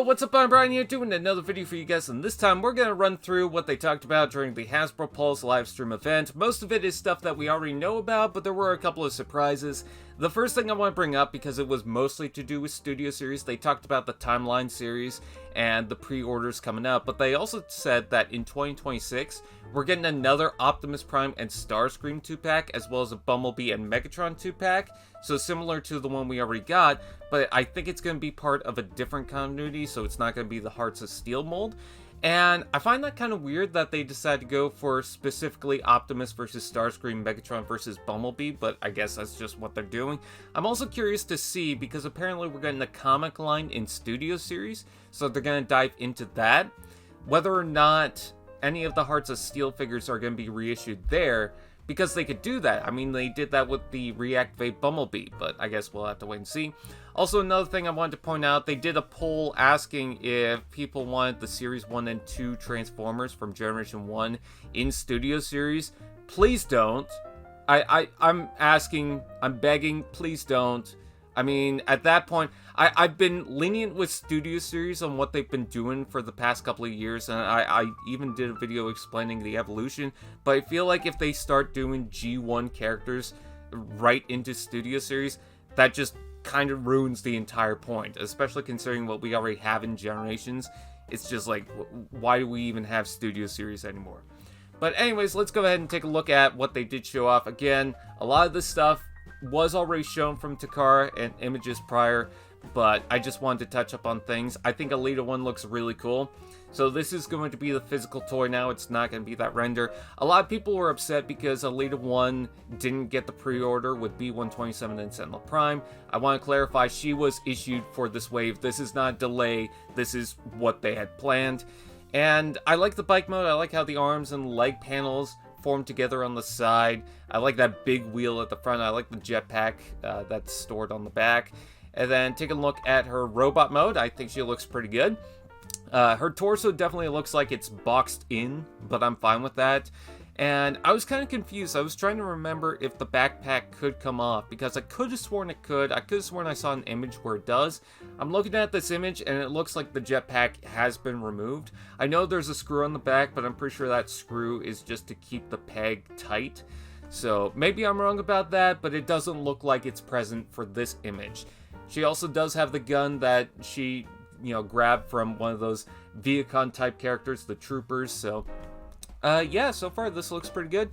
What's up? I'm Brian here doing another video for you guys, and this time we're going to run through what they talked about during the Hasbro Pulse livestream event. Most of it is stuff that we already know about, but there were a couple of surprises. The first thing I want to bring up, because it was mostly to do with Studio Series, they talked about the Timeline series and the pre-orders coming up, but they also said that in 2026, we're getting another Optimus Prime and Starscream 2-pack, as well as a Bumblebee and Megatron 2-pack, so similar to the one we already got, but I think it's going to be part of a different continuity, so it's not going to be the Hearts of Steel mold. And I find that kind of weird that they decided to go for specifically Optimus versus Starscream, Megatron versus Bumblebee, but I guess that's just what they're doing. I'm also curious to see, because apparently we're getting a comic line in Studio Series, so they're going to dive into that. Whether or not any of the Hearts of Steel figures are going to be reissued there, because they could do that. I mean, they did that with the Reactivate Bumblebee, but I guess we'll have to wait and see. Also, another thing I wanted to point out, they did a poll asking if people wanted the Series 1 and 2 Transformers from Generation 1 in Studio Series. Please don't. I'm asking, I'm begging, please don't. I mean, at that point, I've been lenient with Studio Series on what they've been doing for the past couple of years, and I even did a video explaining the evolution, but I feel like if they start doing G1 characters right into Studio Series, that just kind of ruins the entire point, especially considering what we already have in Generations. It's just like, why do we even have Studio Series anymore? But anyways, let's go ahead and take a look at what they did show off. Again, a lot of this stuff was already shown from Takara and images prior, but I just wanted to touch up on things. I think Elita-1 looks really cool. So this is going to be the physical toy now, it's not going to be that render. A lot of people were upset because Elita-1 didn't get the pre-order with B-127 and Sentinel Prime. I want to clarify, she was issued for this wave. This is not a delay, this is what they had planned. And I like the bike mode, I like how the arms and leg panels formed together on the side. I like that big wheel at the front. I like the jetpack that's stored on the back. And then take a look at her robot mode. I think she looks pretty good. Her torso definitely looks like it's boxed in, but I'm fine with that. And I was kind of confused. I was trying to remember if the backpack could come off, because I could have sworn it could. I could have sworn I saw an image where it does. I'm looking at this image and it looks like the jetpack has been removed. I know there's a screw on the back, but I'm pretty sure that screw is just to keep the peg tight. So maybe I'm wrong about that, but it doesn't look like it's present for this image. She also does have the gun that she, grabbed from one of those Viacon type characters, the Troopers, so yeah, so far this looks pretty good.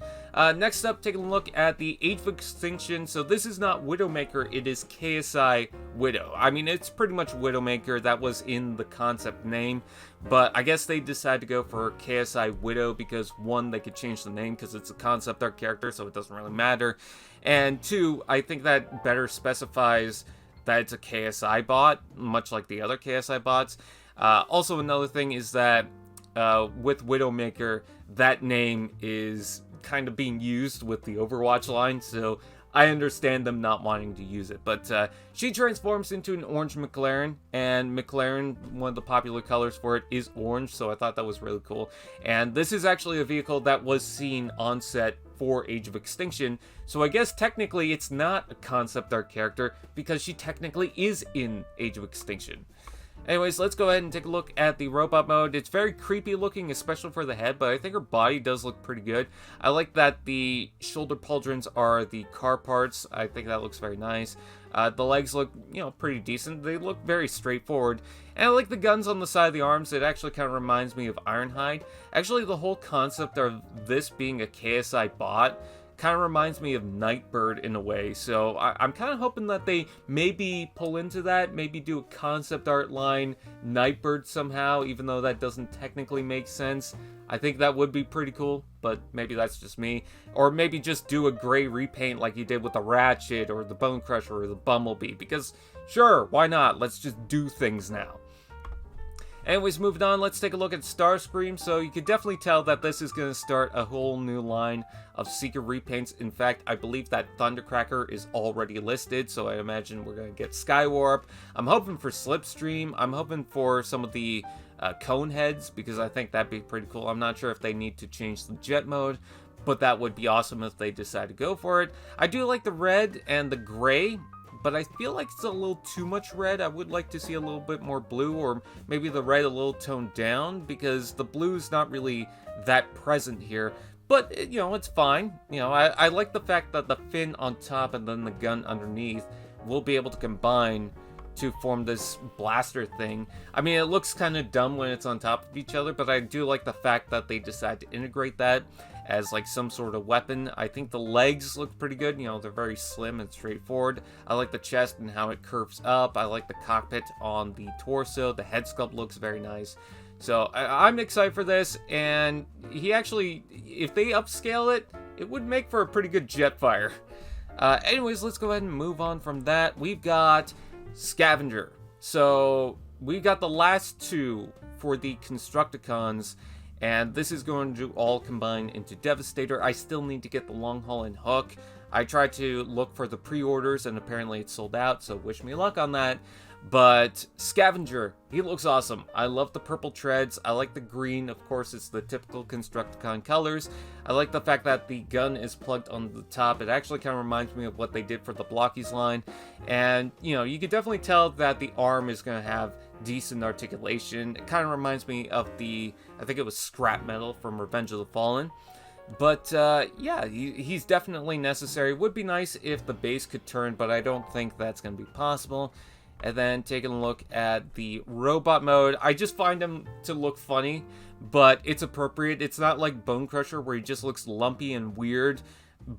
Next up, taking a look at the Age of Extinction. So this is not Widowmaker, it is KSI Widow. I mean, it's pretty much Widowmaker, that was in the concept name, but I guess they decided to go for KSI Widow because one, they could change the name because it's a concept art character, so it doesn't really matter. And two, I think that better specifies that it's a KSI bot, much like the other KSI bots. Also, another thing is that with Widowmaker, that name is kind of being used with the Overwatch line, so I understand them not wanting to use it. But she transforms into an orange McLaren, and McLaren, one of the popular colors for it, is orange, so I thought that was really cool. And this is actually a vehicle that was seen on set for Age of Extinction, so I guess technically it's not a concept art character, because she technically is in Age of Extinction. Anyways, let's go ahead and take a look at the robot mode. It's very creepy looking, especially for the head, but I think her body does look pretty good. I like that the shoulder pauldrons are the car parts. I think that looks very nice. The legs look, pretty decent. They look very straightforward. And I like the guns on the side of the arms. It actually kind of reminds me of Ironhide. Actually, the whole concept of this being a KSI bot kind of reminds me of Nightbird in a way, so I'm kind of hoping that they maybe pull into that, maybe do a concept art line Nightbird somehow, even though that doesn't technically make sense. I think that would be pretty cool, but maybe that's just me. Or maybe just do a gray repaint like you did with the Ratchet or the Bone Crusher or the Bumblebee, because sure, why not? Let's just do things now. Anyways, moving on, let's take a look at Starscream. So you can definitely tell that this is going to start a whole new line of Seeker repaints. In fact, I believe that Thundercracker is already listed, so I imagine we're going to get Skywarp. I'm hoping for Slipstream. I'm hoping for some of the cone heads, because I think that'd be pretty cool. I'm not sure if they need to change the jet mode, but that would be awesome if they decide to go for it. I do like the red and the gray. but I feel like it's a little too much red. I would like to see a little bit more blue, or maybe the red a little toned down, because the blue is not really that present here. But, you know, it's fine. You know, I like the fact that the fin on top and then the gun underneath will be able to combine to form this blaster thing. I mean, it looks kind of dumb when it's on top of each other, but I do like the fact that they decide to integrate that as like some sort of weapon. I think the legs look pretty good. You know, they're very slim and straightforward. I like the chest and how it curves up. I like the cockpit on the torso. The head sculpt looks very nice. So I'm excited for this, and he actually, if they upscale it, it would make for a pretty good Jetfire. Anyways, let's go ahead and move on from that. We've got Scavenger. So we've got the last two for the Constructicons, and this is going to all combine into Devastator. I still need to get the Long Haul and Hook. I tried to look for the pre-orders, and apparently it's sold out, so wish me luck on that. But Scavenger, he looks awesome. I love the purple treads. I like the green. Of course, it's the typical Constructicon colors. I like the fact that the gun is plugged on the top. It actually kind of reminds me of what they did for the Blockies line. And, you know, you can definitely tell that the arm is going to have decent articulation. It kind of reminds me of the, I think it was scrap metal from Revenge of the Fallen. But, yeah, he's definitely necessary. It would be nice if the base could turn, but I don't think that's going to be possible. And then taking a look at the robot mode, I just find him to look funny, but it's appropriate. It's not like Bone Crusher where he just looks lumpy and weird,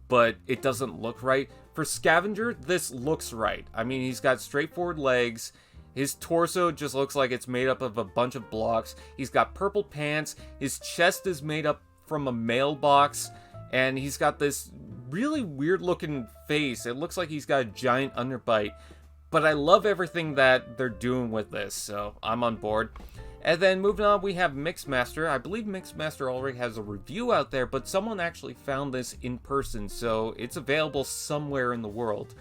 but it doesn't look right. For Scavenger, this looks right. I mean, he's got straightforward legs. His torso just looks like it's made up of a bunch of blocks. He's got purple pants. His chest is made up from a mailbox, and he's got this really weird looking face. It looks like he's got a giant underbite. But I love everything that they're doing with this, so I'm on board. And then moving on, we have Mixmaster. I believe Mixmaster already has a review out there, but someone actually found this in person, so it's available somewhere in the world.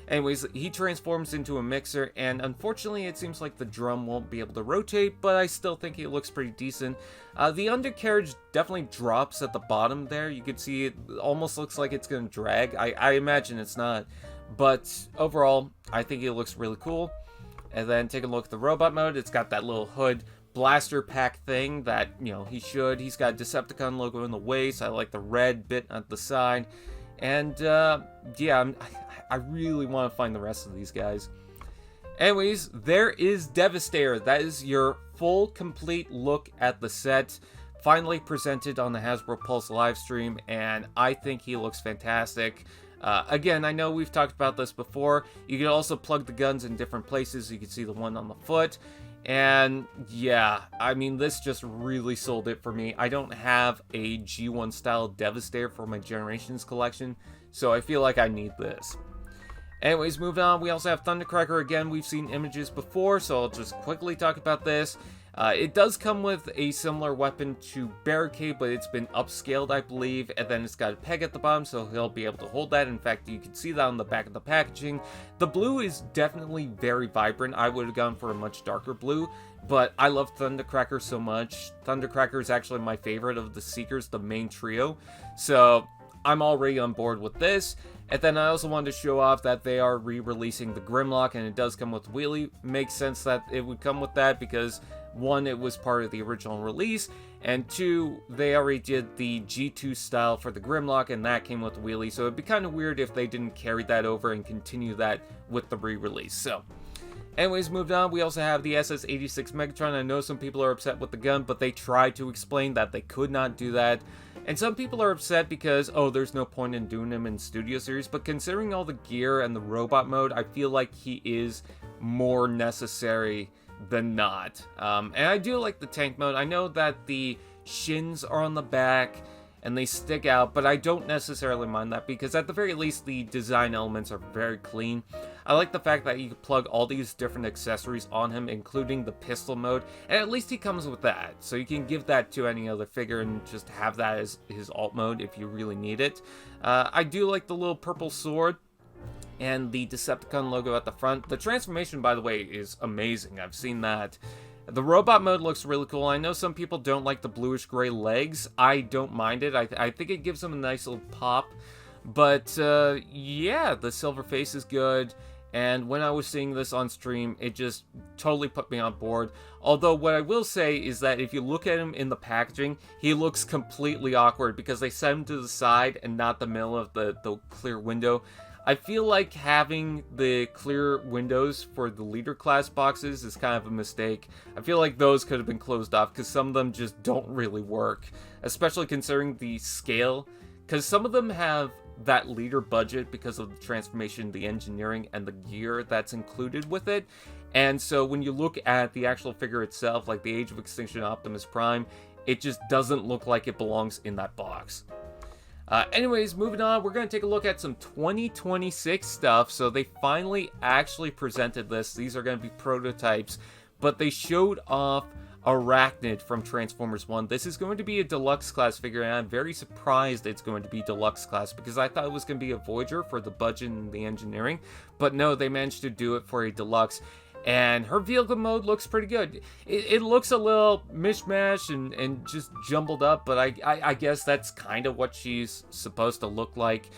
Anyways, he transforms into a mixer, and unfortunately it seems like the drum won't be able to rotate, but I still think he looks pretty decent. The undercarriage definitely drops at the bottom there. You can see it almost looks like it's going to drag. I imagine it's not. But overall, I think it looks really cool. And then take a look at the robot mode. It's got that little hood blaster pack thing that, you know, he should. He's got a Decepticon logo in the waist. I like the red bit at the side. And, yeah, I really want to find the rest of these guys. Anyways, there is Devastator. That is your full, complete look at the set. Finally presented on the Hasbro Pulse livestream, and I think he looks fantastic. Again, I know we've talked about this before. You can also plug the guns in different places. You can see the one on the foot. And yeah, I mean, this just really sold it for me. I don't have a G1 style Devastator for my Generations collection, so I feel like I need this. Anyways, moving on, we also have Thundercracker. Again, we've seen images before, so I'll just quickly talk about this. It does come with a similar weapon to Barricade, but it's been upscaled, I believe, and then it's got a peg at the bottom, so he'll be able to hold that. In fact, you can see that on the back of the packaging. The blue is definitely very vibrant. I would have gone for a much darker blue, but I love Thundercracker so much. Thundercracker is actually my favorite of the Seekers, the main trio, so I'm already on board with this. And then I also wanted to show off that they are re-releasing the Grimlock, and it does come with wheelie. Makes sense that it would come with that because, one, it was part of the original release, and two, they already did the G2 style for the Grimlock, and that came with wheelie, so it'd be kind of weird if they didn't carry that over and continue that with the re-release. So, anyways, moved on, we also have the SS-86 Megatron. I know some people are upset with the gun, but they tried to explain that they could not do that. And some people are upset because, oh, there's no point in doing him in Studio Series, but considering all the gear and the robot mode, I feel like he is more necessary than not. And I do like the tank mode. I know that the shins are on the back and they stick out, but I don't necessarily mind that because at the very least the design elements are very clean. I like the fact that you can plug all these different accessories on him, including the pistol mode, and at least he comes with that, so you can give that to any other figure and just have that as his alt mode if you really need it. I do like the little purple sword and the Decepticon logo at the front. The transformation, by the way, is amazing. I've seen that. The robot mode looks really cool. I know some people don't like the bluish gray legs. I don't mind it. I think it gives them a nice little pop. But yeah, the silver face is good. And when I was seeing this on stream, it just totally put me on board. Although what I will say is that if you look at him in the packaging, he looks completely awkward because they set him to the side and not the middle of the clear window. I feel like having the clear windows for the leader class boxes is kind of a mistake. I feel like those could have been closed off because some of them just don't really work, especially considering the scale, because some of them have that leader budget because of the transformation, the engineering, and the gear that's included with it. And so when you look at the actual figure itself, like the Age of Extinction Optimus Prime, it just doesn't look like it belongs in that box. Anyways, moving on, we're going to take a look at some 2026 stuff. So they finally actually presented this. These are going to be prototypes, but they showed off Airachnid from Transformers 1. This is going to be a Deluxe Class figure, and I'm very surprised it's going to be Deluxe Class because I thought it was going to be a Voyager for the budget and the engineering, but no, they managed to do it for a Deluxe. And her vehicle mode looks pretty good. It looks a little mishmash and just jumbled up, but I guess that's kind of what she's supposed to look like.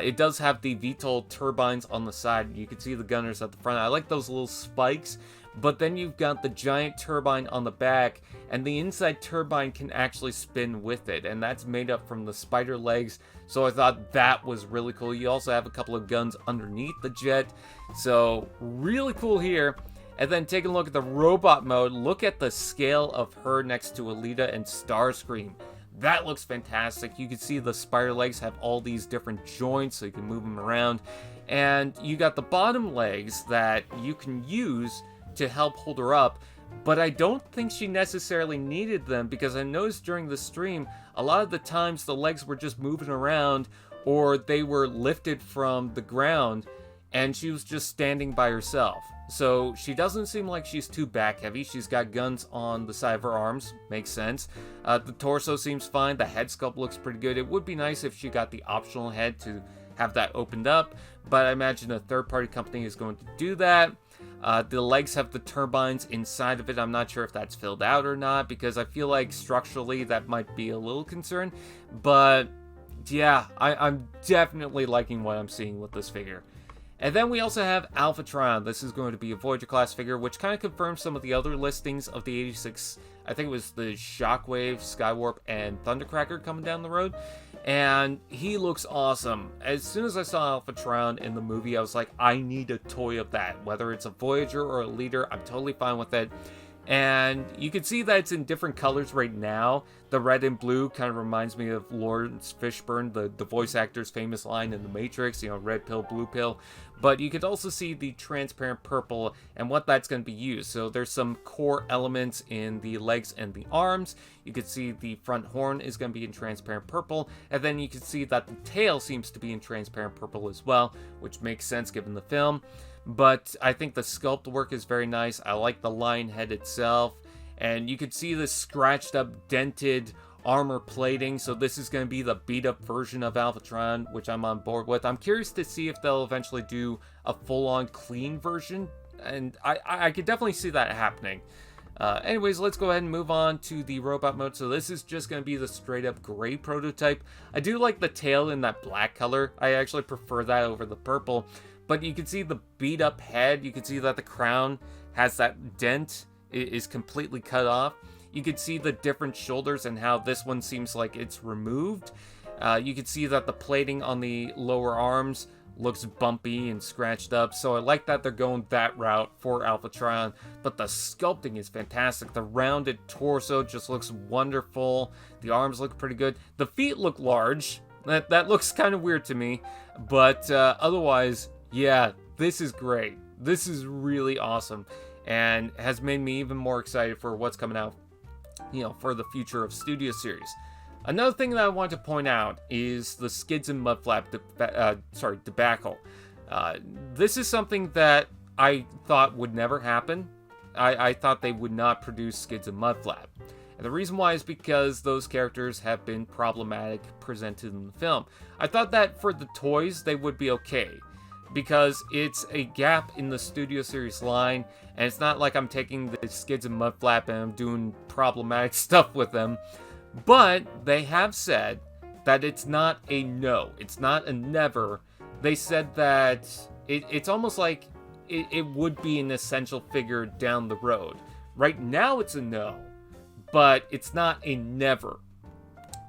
It does have the VTOL turbines on the side. You can see the gunners at the front. I like those little spikes, but then you've got the giant turbine on the back, and the inside turbine can actually spin with it, and that's made up from the spider legs, so I thought that was really cool. You also have a couple of guns underneath the jet, so really cool here. And then taking a look at the robot mode, look at the scale of her next to Elita and Starscream. That looks fantastic. You can see the spider legs have all these different joints, so you can move them around. And you got the bottom legs that you can use to help hold her up, but I don't think she necessarily needed them because I noticed during the stream, a lot of the times the legs were just moving around or they were lifted from the ground and she was just standing by herself. So she doesn't seem like she's too back heavy. She's got guns on the side of her arms. Makes sense. The torso seems fine. The head sculpt looks pretty good. It would be nice if she got the optional head to have that opened up, but I imagine a third-party company is going to do that. The legs have the turbines inside of it. I'm not sure if that's filled out or not because I feel like structurally that might be a little concern. But yeah, I'm definitely liking what I'm seeing with this figure. And then we also have Alpha Trion. This is going to be a Voyager Class figure, which kind of confirms some of the other listings of the 86. I think it was the Shockwave, Skywarp, and Thundercracker coming down the road. And he looks awesome. As soon as I saw Alpha Trion in the movie, I was like, I need a toy of that. Whether it's a Voyager or a Leader, I'm totally fine with it. And you can see that it's in different colors right now. The red and blue kind of reminds me of Lawrence Fishburne, the voice actor's famous line in The Matrix, you know, red pill, blue pill. But you could also see the transparent purple and what that's going to be used. So there's some core elements in the legs and the arms. You could see the front horn is going to be in transparent purple. And then you can see that the tail seems to be in transparent purple as well, which makes sense given the film. But I think the sculpt work is very nice. I like the lion head itself. And you can see the scratched up, dented armor plating. So this is going to be the beat up version of Alpha Trion, which I'm on board with. I'm curious to see if they'll eventually do a full-on clean version. And I could definitely see that happening. Anyways, let's go ahead and move on to the robot mode. So this is just going to be the straight up gray prototype. I do like the tail in that black color. I actually prefer that over the purple. But you can see the beat up head. You can see that the crown has that dent. It is completely cut off. You can see the different shoulders and how this one seems like it's removed. You can see that the plating on the lower arms looks bumpy and scratched up. So I like that they're going that route for Alpha Trion. But the sculpting is fantastic. The rounded torso just looks wonderful. The arms look pretty good. The feet look large. That looks kind of weird to me. But otherwise, yeah, this is great. This is really awesome. And has made me even more excited for what's coming out, you know, for the future of Studio Series. Another thing that I want to point out is the Skids and Mudflap debacle. This is something that I thought would never happen. I thought they would not produce Skids and Mudflap. And the reason why is because those characters have been problematic presented in the film. I thought that for the toys, they would be okay. Because it's a gap in the Studio Series line, and it's not like I'm taking the Skids and Mudflap and I'm doing problematic stuff with them. But they have said that it's not a no. It's not a never. They said that It's almost like it would be an essential figure down the road. Right now it's a no, but it's not a never.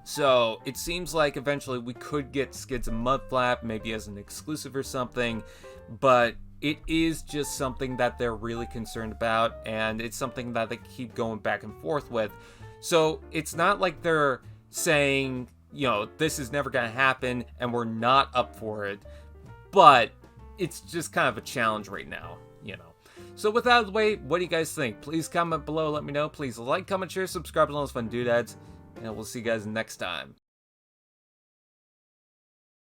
So it seems like eventually we could get Skids and Mudflap, maybe as an exclusive or something, but it is just something that they're really concerned about, and it's something that they keep going back and forth with. So it's not like they're saying, you know, this is never going to happen and we're not up for it, but it's just kind of a challenge right now, you know. So with that out of the way, what do you guys think? Please comment below, let me know. Please like, comment, share, subscribe, and all those fun doodads. And we'll see you guys next time.